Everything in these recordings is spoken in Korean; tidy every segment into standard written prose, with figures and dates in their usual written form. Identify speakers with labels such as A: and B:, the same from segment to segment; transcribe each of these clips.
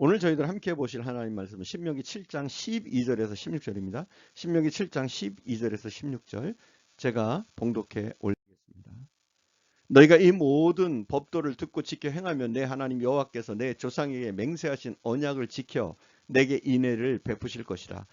A: 오늘 저희들 함께 보실 하나님 말씀은 신명기 7장 12절에서 16절입니다. 신명기 7장 12절에서 16절 제가 봉독해 올리겠습니다. 너희가 이 모든 법도를 듣고 지켜 행하면 내 하나님 여호와께서 내 조상에게 맹세하신 언약을 지켜 내게 인애를 베푸실 것이라.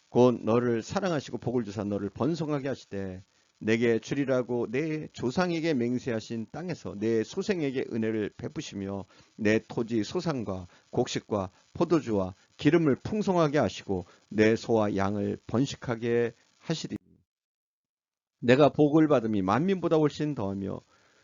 A: 곧 너를 사랑하시고 복을 주사 너를 번성하게 하시되 내게 주리라고 내 조상에게 맹세하신 땅에서 내 소생에게 은혜를 베푸시며 내 토지 소산과 곡식과 포도주와 기름을 풍성하게 하시고 내 소와 양을 번식하게 하시리니 내가 복을 받음이 만민보다 훨씬 더하며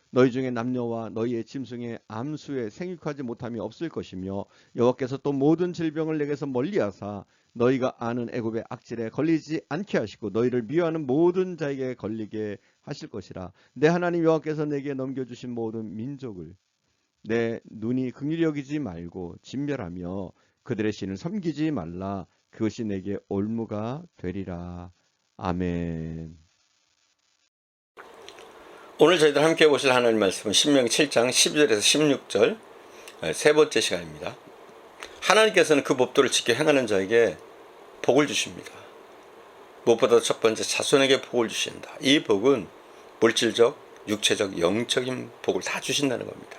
A: 너희 중에 남녀와 너희의 짐승의 암수에 생육하지 못함이 없을 것이며 여호와께서 또 모든 질병을 내게서 멀리하사 너희가 아는 애굽의 악질에 걸리지 않게 하시고 너희를 미워하는 모든 자에게 걸리게 하실 것이라. 내 하나님 여호와께서 내게 넘겨주신 모든 민족을 내 눈이 긍휼히 여기지 말고 진멸하며 그들의 신을 섬기지 말라. 그것이 내게 올무가 되리라. 아멘.
B: 오늘 저희들 함께 보실 하나님 말씀은 신명기 7장 12절에서 16절 세 번째 시간입니다. 하나님께서는 그 법도를 지켜 행하는 자에게 복을 주십니다. 무엇보다 첫 번째 자손에게 복을 주신다. 이 복은 물질적, 육체적, 영적인 복을 다 주신다는 겁니다.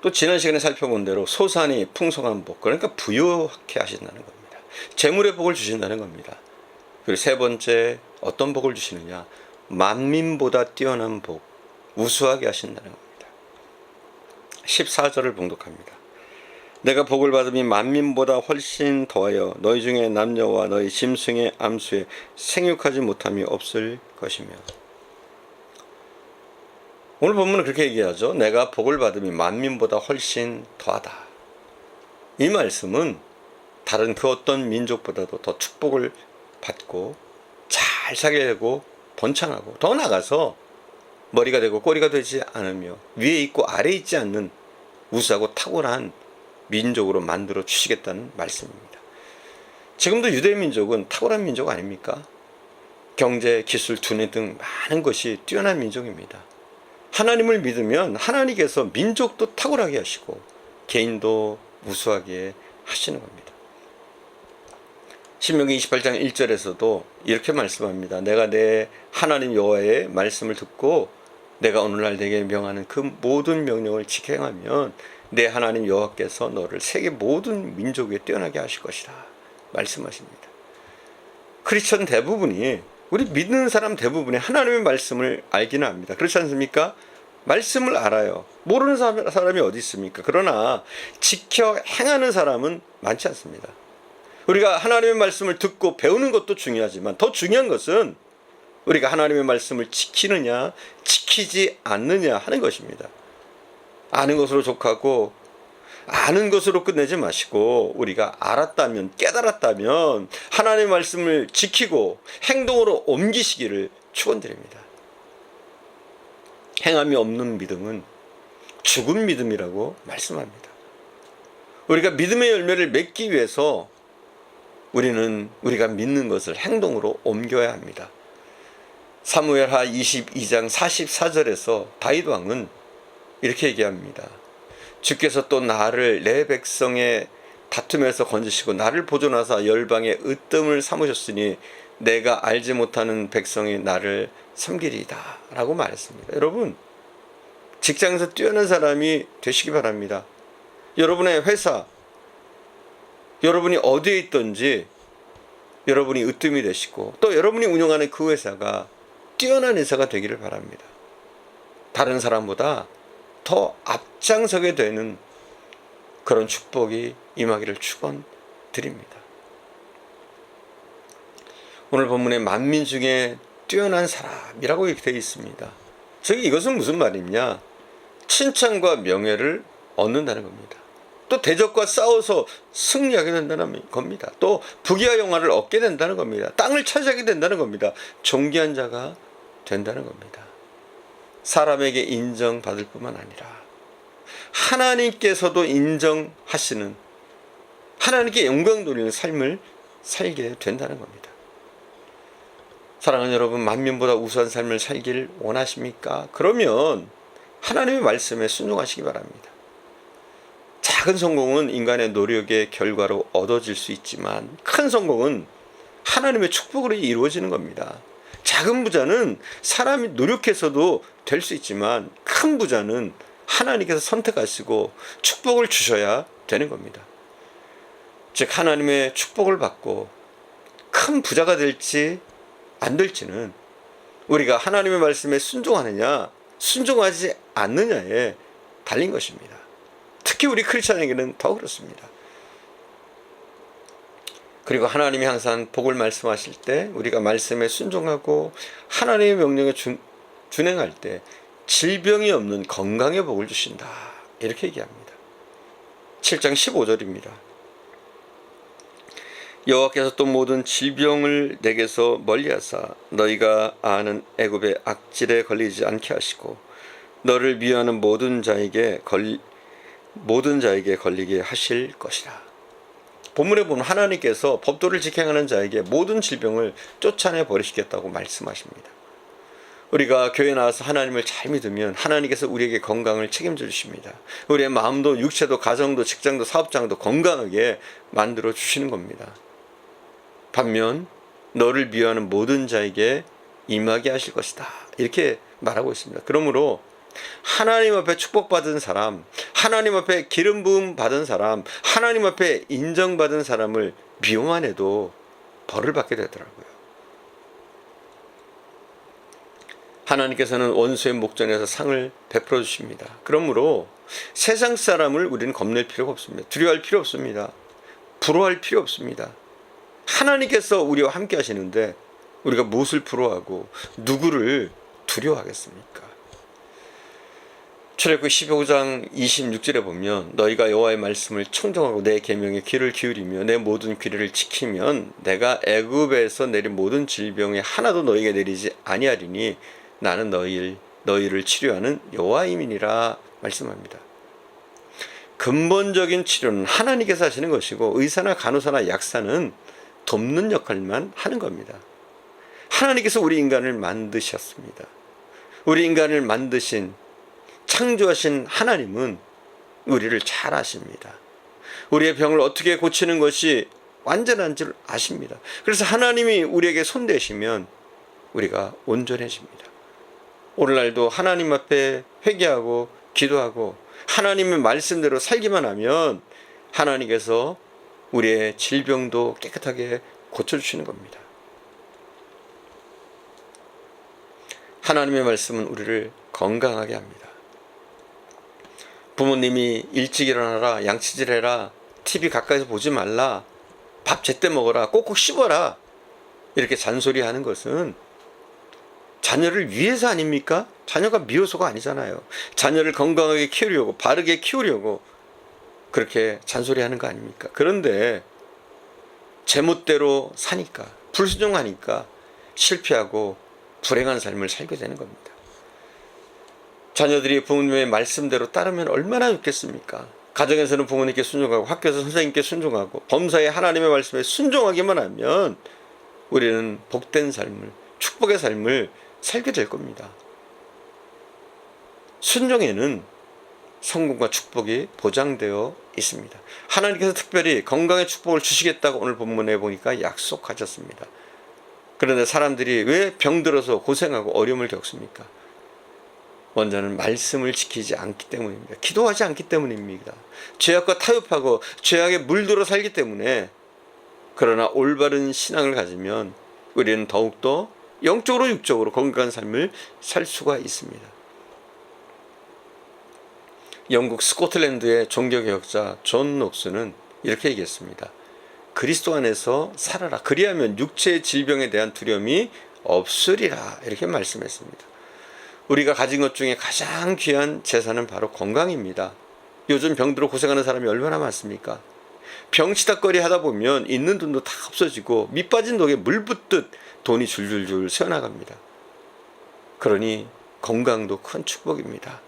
B: 또 지난 시간에 살펴본 대로 소산이 풍성한 복, 그러니까 부유하게 하신다는 겁니다. 재물의 복을 주신다는 겁니다. 그리고 세 번째 어떤 복을 주시느냐, 만민보다 뛰어난 복, 우수하게 하신다는 겁니다. 14절을 봉독합니다. 내가 복을 받음이 만민보다 훨씬 더하여 너희 중에 남녀와 너희 짐승의 암수에 생육하지 못함이 없을 것이며. 오늘 본문은 그렇게 얘기하죠. 내가 복을 받음이 만민보다 훨씬 더하다. 이 말씀은 다른 그 어떤 민족보다도 더 축복을 받고 잘 살게 되고 번창하고 더 나아가서 머리가 되고 꼬리가 되지 않으며 위에 있고 아래에 있지 않는 우수하고 탁월한 민족으로 만들어 주시겠다는 말씀입니다. 지금도 유대 민족은 탁월한 민족 아닙니까? 경제, 기술, 두뇌 등 많은 것이 뛰어난 민족입니다. 하나님을 믿으면 하나님께서 민족도 탁월하게 하시고 개인도 우수하게 하시는 겁니다. 신명기 28장 1절에서도 이렇게 말씀합니다. 내가 내 하나님 여호와의 말씀을 듣고 내가 오늘날 내게 명하는 그 모든 명령을 지켜 행하면 내 하나님 여호와께서 너를 세계 모든 민족 위에 뛰어나게 하실 것이라 말씀하십니다. 크리스천 대부분이, 우리 믿는 사람 대부분이 하나님의 말씀을 알기는 합니다. 그렇지 않습니까? 말씀을 알아요. 모르는 사람이 어디 있습니까? 그러나 지켜 행하는 사람은 많지 않습니다. 우리가 하나님의 말씀을 듣고 배우는 것도 중요하지만 더 중요한 것은 우리가 하나님의 말씀을 지키느냐 지키지 않느냐 하는 것입니다. 아는 것으로 족하고 아는 것으로 끝내지 마시고 우리가 알았다면, 깨달았다면 하나님의 말씀을 지키고 행동으로 옮기시기를 축원드립니다. 행함이 없는 믿음은 죽은 믿음이라고 말씀합니다. 우리가 믿음의 열매를 맺기 위해서 우리가 믿는 것을 행동으로 옮겨야 합니다. 사무엘하 22장 44절에서 다윗 왕은 이렇게 얘기합니다. 주께서 또 나를 내 백성의 다툼에서 건지시고 나를 보존하사 열방의 으뜸을 삼으셨으니 내가 알지 못하는 백성이 나를 섬기리이다 라고 말했습니다. 여러분, 직장에서 뛰어난 사람이 되시기 바랍니다. 여러분의 회사, 여러분이 어디에 있든지 여러분이 으뜸이 되시고 또 여러분이 운영하는 그 회사가 뛰어난 회사가 되기를 바랍니다. 다른 사람보다 더 앞장서게 되는 그런 축복이 임하기를 축원드립니다. 오늘 본문에 만민 중에 뛰어난 사람이라고 이렇게 되어 있습니다. 즉 이것은 무슨 말이냐? 칭찬과 명예를 얻는다는 겁니다. 또 대적과 싸워서 승리하게 된다는 겁니다. 또 부귀와 영화를 얻게 된다는 겁니다. 땅을 차지하게 된다는 겁니다. 존귀한 자가 된다는 겁니다. 사람에게 인정받을 뿐만 아니라 하나님께서도 인정하시는, 하나님께 영광 돌리는 삶을 살게 된다는 겁니다. 사랑하는 여러분, 만민보다 우수한 삶을 살길 원하십니까? 그러면 하나님의 말씀에 순종하시기 바랍니다. 작은 성공은 인간의 노력의 결과로 얻어질 수 있지만 큰 성공은 하나님의 축복으로 이루어지는 겁니다. 작은 부자는 사람이 노력해서도 될 수 있지만 큰 부자는 하나님께서 선택하시고 축복을 주셔야 되는 겁니다. 즉 하나님의 축복을 받고 큰 부자가 될지 안 될지는 우리가 하나님의 말씀에 순종하느냐 순종하지 않느냐에 달린 것입니다. 특히 우리 크리스천에게는 더 그렇습니다. 그리고 하나님이 항상 복을 말씀하실 때 우리가 말씀에 순종하고 하나님의 명령에 준행할 때 질병이 없는 건강의 복을 주신다. 이렇게 얘기합니다. 7장 15절입니다. 여호와께서 또 모든 질병을 내게서 멀리하사 너희가 아는 애굽의 악질에 걸리지 않게 하시고 너를 미워하는 모든 자에게 걸리게 하실 것이라. 본문에 보면 하나님께서 법도를 직행하는 자에게 모든 질병을 쫓아내 버리시겠다고 말씀하십니다. 우리가 교회 나와서 하나님을 잘 믿으면 하나님께서 우리에게 건강을 책임져 주십니다. 우리의 마음도 육체도 가정도 직장도 사업장도 건강하게 만들어 주시는 겁니다. 반면 너를 미워하는 모든 자에게 임하게 하실 것이다. 이렇게 말하고 있습니다. 그러므로 하나님 앞에 축복받은 사람, 하나님 앞에 기름 부음 받은 사람, 하나님 앞에 인정받은 사람을 미워만 해도 벌을 받게 되더라고요. 하나님께서는 원수의 목전에서 상을 베풀어 주십니다. 그러므로 세상 사람을 우리는 겁낼 필요가 없습니다. 두려워할 필요 없습니다. 부러워할 필요 없습니다. 하나님께서 우리와 함께 하시는데 우리가 무엇을 부러워하고 누구를 두려워하겠습니까? 출애굽기 15장 26절에 보면 너희가 여호와의 말씀을 청정하고 내 계명에 귀를 기울이며 내 모든 규례를 지키면 내가 애굽에서 내린 모든 질병에 하나도 너희에게 내리지 아니하리니 나는 너희를 치료하는 여호와임이니라 말씀합니다. 근본적인 치료는 하나님께서 하시는 것이고 의사나 간호사나 약사는 돕는 역할만 하는 겁니다. 하나님께서 우리 인간을 만드셨습니다. 우리 인간을 만드신 창조하신 하나님은 우리를 잘 아십니다. 우리의 병을 어떻게 고치는 것이 완전한 줄 아십니다. 그래서 하나님이 우리에게 손대시면 우리가 온전해집니다. 오늘날도 하나님 앞에 회개하고 기도하고 하나님의 말씀대로 살기만 하면 하나님께서 우리의 질병도 깨끗하게 고쳐주시는 겁니다. 하나님의 말씀은 우리를 건강하게 합니다. 부모님이 일찍 일어나라, 양치질해라, TV 가까이서 보지 말라, 밥 제때 먹어라, 꼭꼭 씹어라 이렇게 잔소리하는 것은 자녀를 위해서 아닙니까? 자녀가 미워서가 아니잖아요. 자녀를 건강하게 키우려고 바르게 키우려고 그렇게 잔소리하는 거 아닙니까? 그런데 제멋대로 사니까 불순종하니까 실패하고 불행한 삶을 살게 되는 겁니다. 자녀들이 부모님의 말씀대로 따르면 얼마나 좋겠습니까? 가정에서는 부모님께 순종하고 학교에서 선생님께 순종하고 범사에 하나님의 말씀에 순종하기만 하면 우리는 복된 삶을, 축복의 삶을 살게 될 겁니다. 순종에는 성공과 축복이 보장되어 있습니다. 하나님께서 특별히 건강의 축복을 주시겠다고 오늘 본문에 보니까 약속하셨습니다. 그런데 사람들이 왜 병들어서 고생하고 어려움을 겪습니까? 먼저는 말씀을 지키지 않기 때문입니다. 기도하지 않기 때문입니다. 죄악과 타협하고 죄악에 물들어 살기 때문에. 그러나 올바른 신앙을 가지면 우리는 더욱더 영적으로 육적으로 건강한 삶을 살 수가 있습니다. 영국 스코틀랜드의 종교개혁자 존 녹스는 이렇게 얘기했습니다. 그리스도 안에서 살아라. 그리하면 육체의 질병에 대한 두려움이 없으리라. 이렇게 말씀했습니다. 우리가 가진 것 중에 가장 귀한 재산은 바로 건강입니다. 요즘 병들어 고생하는 사람이 얼마나 많습니까? 병치다거리 하다 보면 있는 돈도 다 없어지고 밑 빠진 독에 물 붓듯 돈이 줄줄줄 새어나갑니다. 그러니 건강도 큰 축복입니다.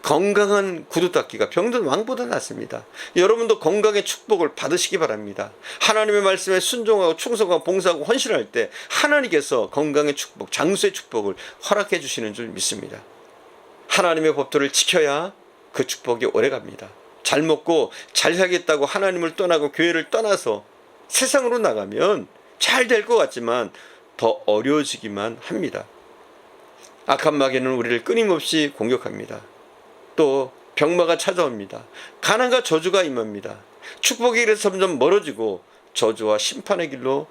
B: 건강한 구두 닦기가 병든 왕보다 낫습니다. 여러분도 건강의 축복을 받으시기 바랍니다. 하나님의 말씀에 순종하고 충성하고 봉사하고 헌신할 때 하나님께서 건강의 축복, 장수의 축복을 허락해 주시는 줄 믿습니다. 하나님의 법도를 지켜야 그 축복이 오래갑니다. 잘 먹고 잘 살겠다고 하나님을 떠나고 교회를 떠나서 세상으로 나가면 잘 될 것 같지만 더 어려워지기만 합니다. 악한 마귀는 우리를 끊임없이 공격합니다. 또 병마가 찾아옵니다. 가난과 저주가 임합니다. 축복의 길에서 점점 멀어지고 저주와 심판의 길로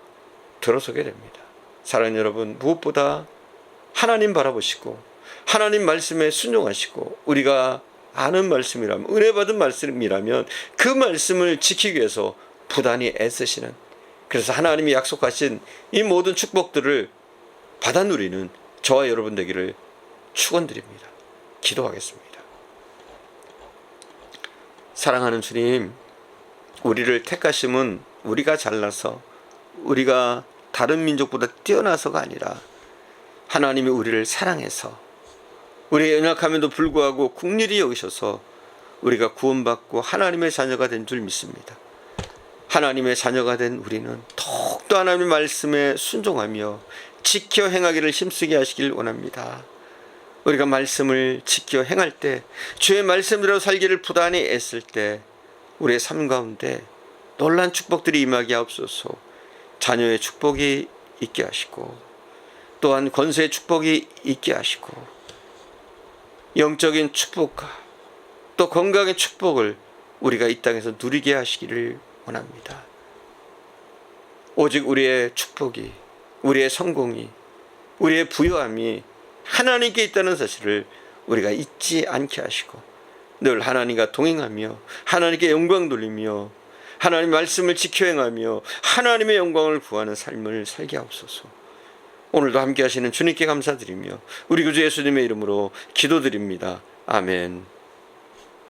B: 들어서게 됩니다. 사랑하는 여러분, 무엇보다 하나님 바라보시고 하나님 말씀에 순종하시고 우리가 아는 말씀이라면, 은혜 받은 말씀이라면 그 말씀을 지키기 위해서 부단히 애쓰시는, 그래서 하나님이 약속하신 이 모든 축복들을 받아 누리는 저와 여러분 되기를 축원드립니다. 기도하겠습니다. 사랑하는 주님, 우리를 택하심은 우리가 잘나서, 우리가 다른 민족보다 뛰어나서가 아니라 하나님이 우리를 사랑해서, 우리의 연약함에도 불구하고 긍휼히 여기셔서 우리가 구원받고 하나님의 자녀가 된 줄 믿습니다. 하나님의 자녀가 된 우리는 더욱더 하나님의 말씀에 순종하며 지켜 행하기를 힘쓰게 하시길 원합니다. 우리가 말씀을 지켜 행할 때, 주의 말씀대로 살기를 부단히 애쓸 때 우리의 삶 가운데 놀란 축복들이 임하게 하옵소서. 자녀의 축복이 있게 하시고, 또한 권세의 축복이 있게 하시고, 영적인 축복과 또 건강의 축복을 우리가 이 땅에서 누리게 하시기를 원합니다. 오직 우리의 축복이, 우리의 성공이, 우리의 부요함이 하나님께 있다는 사실을 우리가 잊지 않게 하시고 늘 하나님과 동행하며 하나님께 영광 돌리며 하나님 말씀을 지켜 행하며 하나님의 영광을 구하는 삶을 살게 하옵소서. 오늘도 함께 하시는 주님께 감사드리며 우리 구주 예수님의 이름으로 기도드립니다. 아멘.